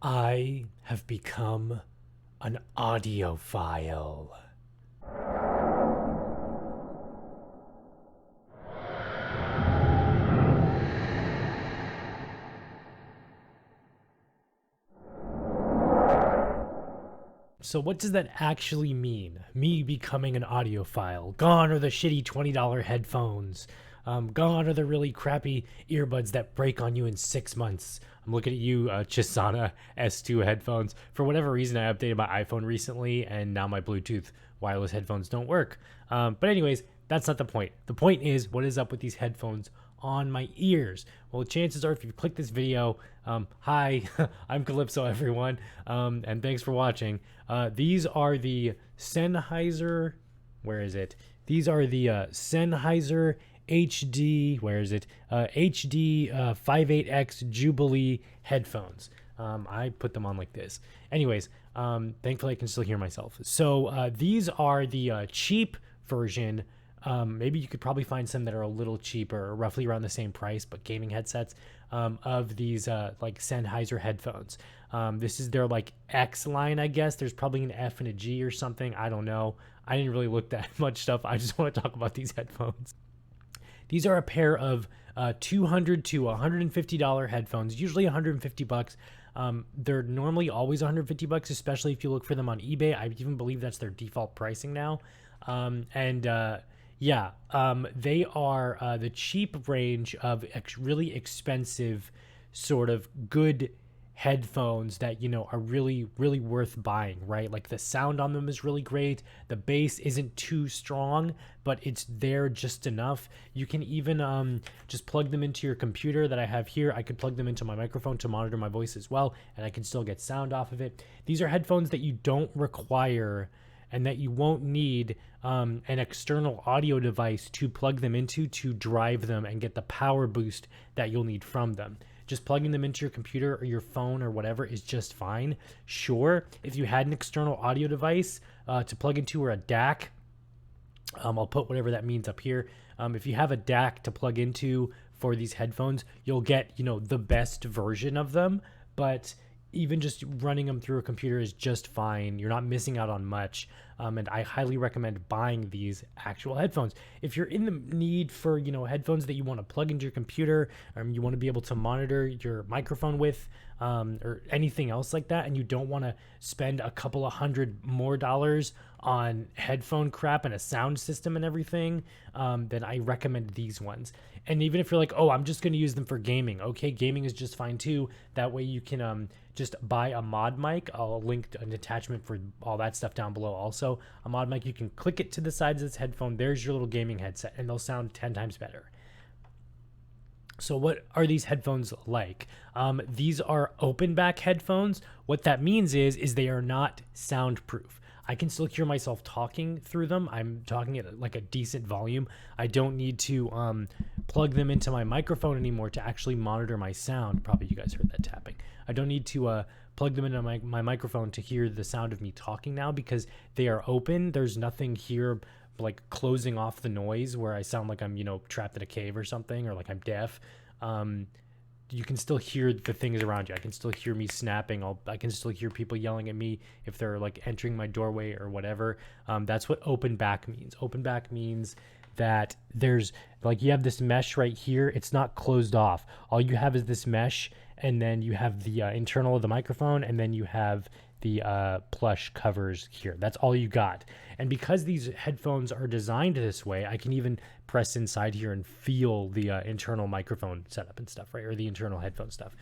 I have become an audiophile. So what does that actually mean? Me becoming an audiophile? Gone are the shitty $20 headphones. Gone are the really crappy earbuds that break on you in 6 months. I'm looking at you, Chisana S2 headphones. For whatever reason, I updated my iPhone recently, and now my Bluetooth wireless headphones don't work. But anyways, that's not the point. The point is, what is up with these headphones on my ears? Well, chances are, if you click this video, hi, I'm Calypso, everyone, and thanks for watching. These are the Sennheiser, where is it? These are the Sennheiser HD58X Jubilee headphones. I put them on like this. Anyways, thankfully I can still hear myself. So these are the cheap version. Maybe you could probably find some that are a little cheaper, or roughly around the same price, but gaming headsets of these like Sennheiser headphones. This is their like X line, I guess. There's probably an F and a G or something. I don't know. I didn't really look that much stuff. I just want to talk about these headphones. These are a pair of $200 to $150 headphones, usually $150. They're normally always $150, especially if you look for them on eBay. I even believe that's their default pricing now. They are the cheap range of really expensive, sort of good headphones that, you know, are really worth buying, right? Like the sound on them is really great. The bass isn't too strong, but it's there just enough. You can even just plug them into your computer that I have here. I could plug them into my microphone to monitor my voice as well, and I can still get sound off of it. These are headphones that you don't require and that you won't need an external audio device to plug them into to drive them and get the power boost that you'll need from them. Just plugging them into your computer or your phone or whatever is just fine. Sure, if you had an external audio device to plug into, or a DAC, I'll put whatever that means up here. If you have a DAC to plug into for these headphones, you'll get, you know, the best version of them, but even just running them through a computer is just fine. You're not missing out on much. And I highly recommend buying these actual headphones. If you're in the need for, you know, headphones that you want to plug into your computer, you want to be able to monitor your microphone with, or anything else like that, and you don't want to spend a couple of $100 more on headphone crap and a sound system and everything, then I recommend these ones. And even if you're like, oh, I'm just going to use them for gaming. Okay, gaming is just fine too. That way you can just buy a mod mic. I'll link an attachment for all that stuff down below also. A mod mic, you can click it to the sides of this headphone. There's your little gaming headset, and they'll sound 10 times better. So what are these headphones like? These are open back headphones. What that means is they are not soundproof. I can still hear myself talking through them. I'm talking at like a decent volume. I don't need to plug them into my microphone anymore to actually monitor my sound. Probably you guys heard that tapping. I don't need to plug them into my microphone to hear the sound of me talking now, because they are open. There's nothing here like closing off the noise where I sound like I'm, you know, trapped in a cave or something, or like I'm deaf. You can still hear the things around you. I can still hear me snapping. I can still hear people yelling at me if they're like entering my doorway or whatever. That's what open back means. Open back means that there's like, you have this mesh right here. It's not closed off. All you have is this mesh, and then you have the internal of the microphone, and then you have the plush covers here. That's all you got. And because these headphones are designed this way, I can even press inside here and feel the internal microphone setup and stuff, right? Or the internal headphone stuff.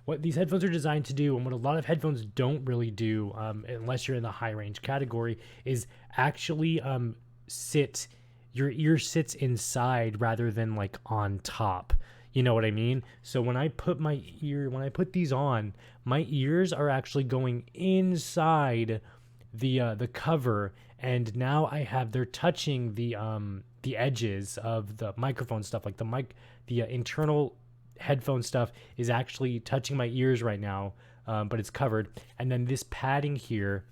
What these headphones are designed to do, and what a lot of headphones don't really do, unless you're in the high range category, is actually your ear sits inside rather than like on top. You know what I mean? So when I put these on, my ears are actually going inside the cover, and now they're touching the edges of the microphone stuff. Like the internal headphone stuff is actually touching my ears right now, but it's covered. And then this padding here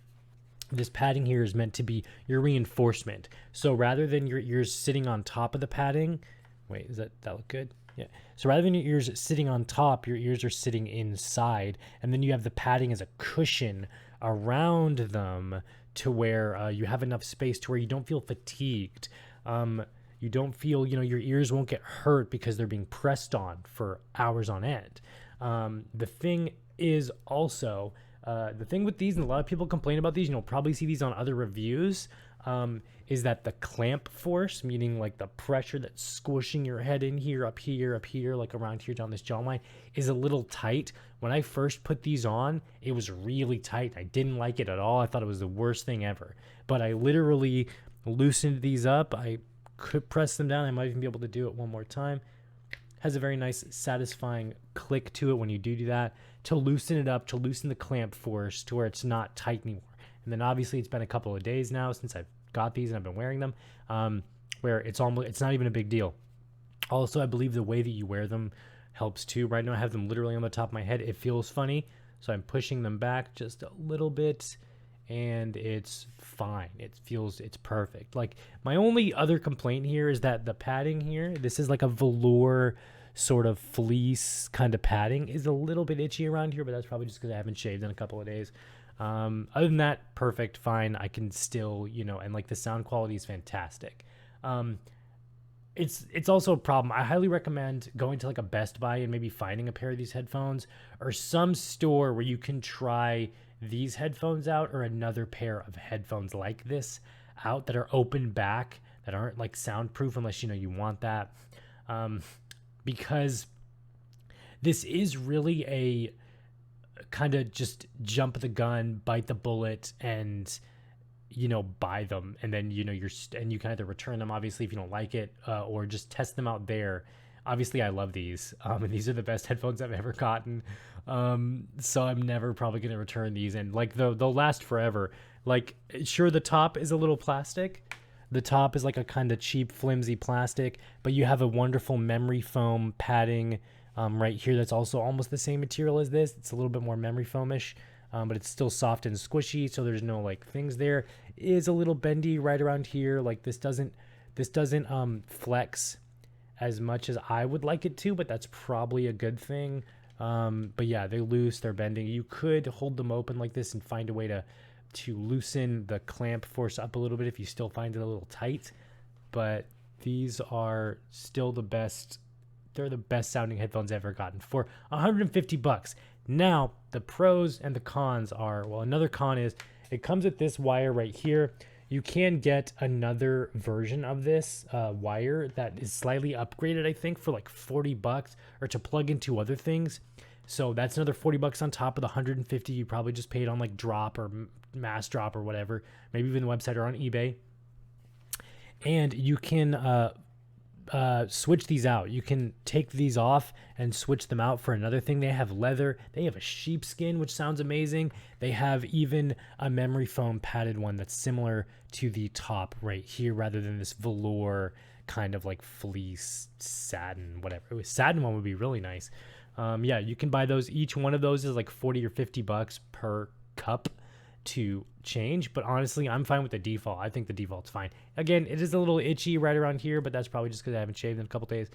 is meant to be your reinforcement. So rather than your ears sitting on top of the padding, wait, does that look good? Yeah. So rather than your ears sitting on top, your ears are sitting inside, and then you have the padding as a cushion around them to where you have enough space to where you don't feel fatigued. You don't feel, your ears won't get hurt because they're being pressed on for hours on end. The thing is also, the thing with these, and a lot of people complain about these, you'll probably see these on other reviews, is that the clamp force, meaning like the pressure that's squishing your head in here, up here, like around here down this jawline, is a little tight. When I first put these on, it was really tight. I didn't like it at all. I thought it was the worst thing ever. But I literally loosened these up. I could press them down. I might even be able to do it one more time. Has a very nice, satisfying click to it when you do that, to loosen it up, to loosen the clamp force to where it's not tight anymore. And then obviously it's been a couple of days now since I've got these and I've been wearing them, where it's not even a big deal. Also, I believe the way that you wear them helps too. Right now I have them literally on the top of my head. It feels funny, so I'm pushing them back just a little bit, and it's fine. It's perfect. Like, my only other complaint here is that the padding here, this is like a velour sort of fleece kind of padding, is a little bit itchy around here, but that's probably just because I haven't shaved in a couple of days. Other than that, perfect, fine. I can still, and like the sound quality is fantastic. It's also a problem. I highly recommend going to like a Best Buy and maybe finding a pair of these headphones, or some store where you can try these headphones out, or another pair of headphones like this out that are open back, that aren't like soundproof, unless you want that. Because this is really a kind of just jump the gun, bite the bullet, and buy them, and then you can either return them, obviously, if you don't like it, or just test them out there. Obviously, I love these, and these are the best headphones I've ever gotten, so I'm never probably going to return these, and like they'll last forever. Like, sure, the top is a little plastic. The top is like a kind of cheap, flimsy plastic, but you have a wonderful memory foam padding right here that's also almost the same material as this. It's a little bit more memory foamish, but it's still soft and squishy, so there's no like things there. It is a little bendy right around here. Like, this doesn't flex as much as I would like it to, but that's probably a good thing. But yeah, they're loose, they're bending. You could hold them open like this and find a way to loosen the clamp force up a little bit if you still find it a little tight. But these are still the best. They're the best sounding headphones I've ever gotten for $150. Now, the pros and the cons are, well, another con is it comes with this wire right here. You can get another version of this wire that is slightly upgraded, I think, for like $40, or to plug into other things. So that's another $40 on top of the $150 you probably just paid on like Drop or Mass Drop or whatever, maybe even the website or on eBay. And you can switch these out. You can take these off and switch them out for another thing. They have leather. They have a sheepskin, which sounds amazing. They have even a memory foam padded one that's similar to the top right here, rather than this velour kind of like fleece, satin, whatever. Satin one would be really nice. Yeah, you can buy those. Each one of those is like $40 or $50 per cup to change, but honestly, I'm fine with the default. I think the default's fine. Again, it is a little itchy right around here, but that's probably just because I haven't shaved in a couple days.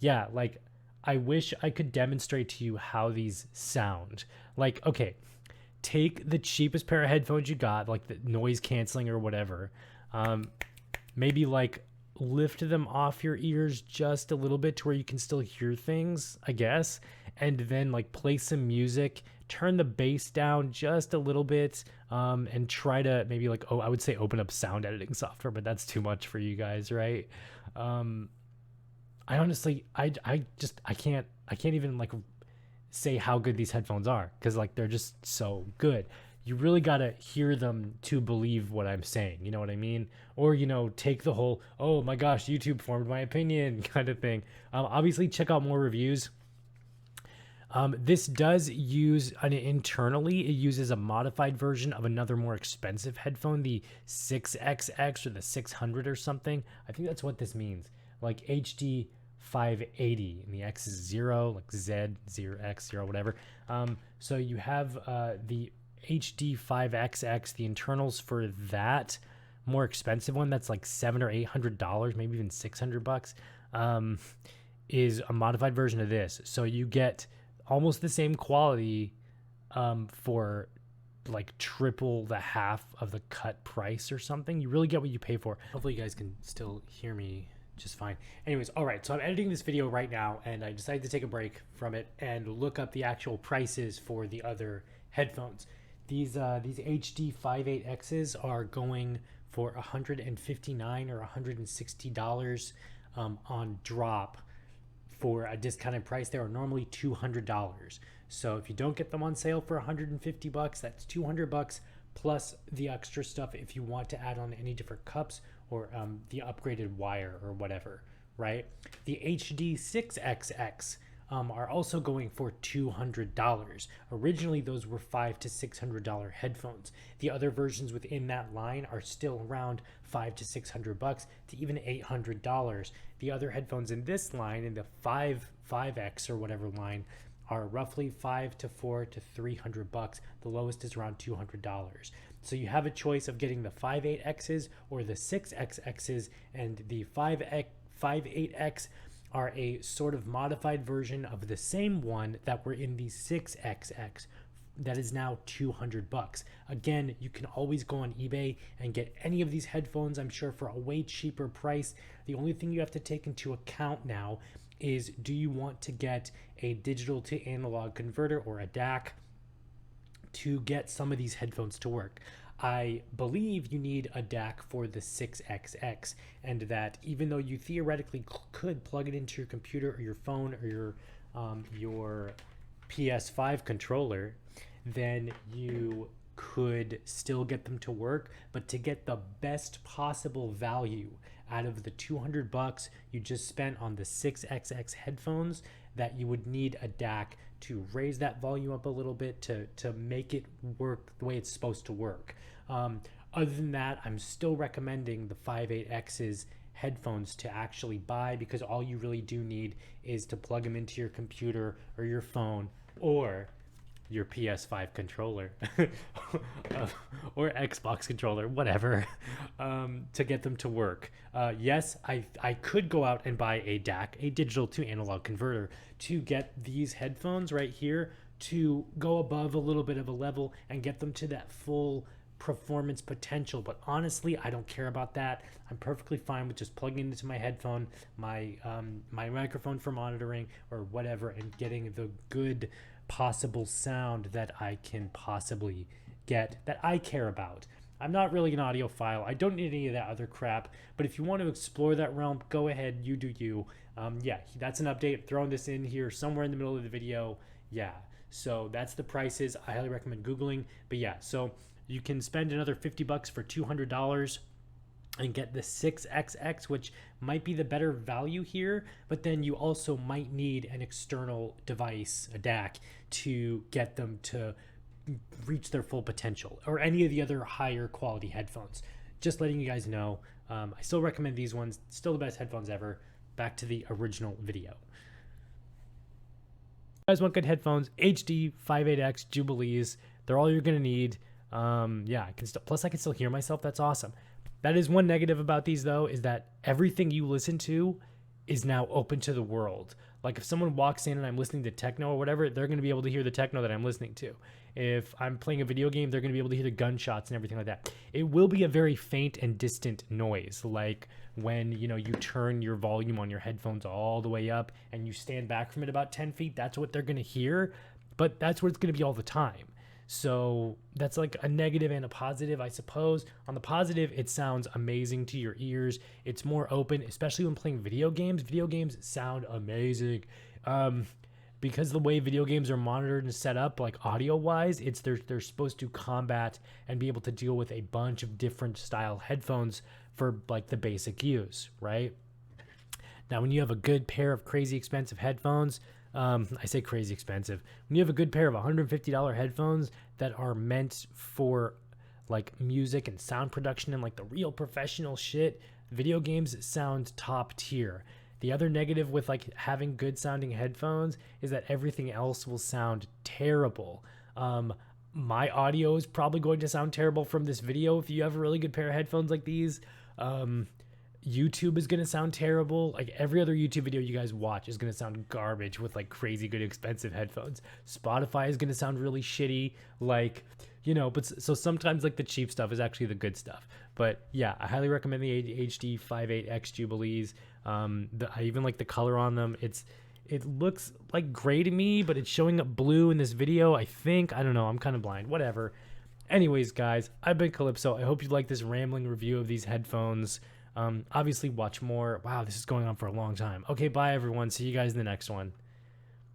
Yeah, like, I wish I could demonstrate to you how these sound. Like, okay, take the cheapest pair of headphones you got, like the noise canceling or whatever. Maybe like lift them off your ears just a little bit to where you can still hear things, I guess, and then like play some music, turn the bass down just a little bit, and try to maybe like, I would say open up sound editing software, but that's too much for you guys, right? I honestly, I can't even like say how good these headphones are, because like they're just so good. You really got to hear them to believe what I'm saying. You know what I mean? Or, take the whole, oh my gosh, YouTube formed my opinion kind of thing. Obviously, check out more reviews. This does use, internally, it uses a modified version of another more expensive headphone, the 6XX or the 600 or something. I think that's what this means. Like HD58, and the X is 0, like Z0X0, whatever. So you have the HD5XX, the internals for that more expensive one, that's like $700 or $800, maybe even $600. is a modified version of this. So you get almost the same quality for like triple the half of the cut price or something. You really get what you pay for. Hopefully you guys can still hear me just fine. Anyways, all right, so I'm editing this video right now, and I decided to take a break from it and look up the actual prices for the other headphones. These HD58Xs are going for $159 or $160 on drop. For a discounted price, they are normally $200. So if you don't get them on sale for $150, that's $200 plus the extra stuff if you want to add on any different cups or the upgraded wire or whatever, right? The HD6XX are also going for $200. Originally, those were $500 to $600 headphones. The other versions within that line are still around $500 to $600 to even $800. The other headphones in this line, in the 5X or whatever line, are roughly $500 to $400 to $300. The lowest is around $200. So you have a choice of getting the 5.8Xs or the 6XXs, and the 5.8X are a sort of modified version of the same one that were in the 6XX. That is now $200. Again, you can always go on eBay and get any of these headphones, I'm sure, for a way cheaper price. The only thing you have to take into account now is, do you want to get a digital to analog converter or a DAC to get some of these headphones to work? I believe you need a DAC for the 6XX, and that even though you theoretically could plug it into your computer or your phone or your PS5 controller, then you could still get them to work. But to get the best possible value out of the $200 you just spent on the 6XX headphones, that you would need a DAC to raise that volume up a little bit to make it work the way it's supposed to work. Other than that, I'm still recommending the 5.8X's headphones to actually buy, because all you really do need is to plug them into your computer or your phone or your PS5 controller or Xbox controller, whatever, to get them to work. Yes, I could go out and buy a DAC, a digital to analog converter, to get these headphones right here to go above a little bit of a level and get them to that full performance potential. But honestly, I don't care about that. I'm perfectly fine with just plugging into my headphone, my microphone for monitoring or whatever, and getting the good possible sound that I can possibly get, that I care about. I'm not really an audiophile. I don't need any of that other crap. But if you want to explore that realm, go ahead. You do you. Yeah, that's an update. Throwing this in here somewhere in the middle of the video. Yeah, so that's the prices. I highly recommend Googling. But yeah, so you can spend another $50 for $200 and get the 6XX, which might be the better value here, but then you also might need an external device, a DAC, to get them to reach their full potential, or any of the other higher quality headphones. Just letting you guys know. I still recommend these ones, still the best headphones ever. Back to the original video. You guys want good headphones, HD 5.8X Jubilees, they're all you're gonna need. Yeah, I can still hear myself. That's awesome. That is one negative about these, though, is that everything you listen to is now open to the world. Like if someone walks in and I'm listening to techno or whatever, they're going to be able to hear the techno that I'm listening to. If I'm playing a video game, they're going to be able to hear the gunshots and everything like that. It will be a very faint and distant noise, like when, you know, you turn your volume on your headphones all the way up and you stand back from it about 10 feet. That's what they're going to hear, but that's what it's going to be all the time. So that's like a negative and a positive, I suppose. On the positive, it sounds amazing to your ears. It's more open, especially when playing video games. Video games sound amazing. Because the way video games are monitored and set up, like audio-wise, they're supposed to combat and be able to deal with a bunch of different style headphones for like the basic use, right? Now, when you have a good pair of crazy expensive headphones, I say crazy expensive. When you have a good pair of $150 headphones that are meant for like music and sound production and like the real professional shit, video games sound top tier. The other negative with like having good sounding headphones is that everything else will sound terrible. My audio is probably going to sound terrible from this video if you have a really good pair of headphones like these. YouTube is gonna sound terrible. Like every other YouTube video you guys watch is gonna sound garbage with like crazy good expensive headphones. Spotify is gonna sound really shitty. Like, but so sometimes like the cheap stuff is actually the good stuff. But yeah, I highly recommend the HD58X Jubilees. I even like the color on them. It looks like gray to me, but it's showing up blue in this video. I don't know. I'm kind of blind. Whatever. Anyways, guys, I've been Calypso. I hope you like this rambling review of these headphones. Obviously, watch more. Wow, this is going on for a long time. Okay, bye, everyone. See you guys in the next one.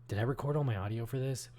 Did I record all my audio for this?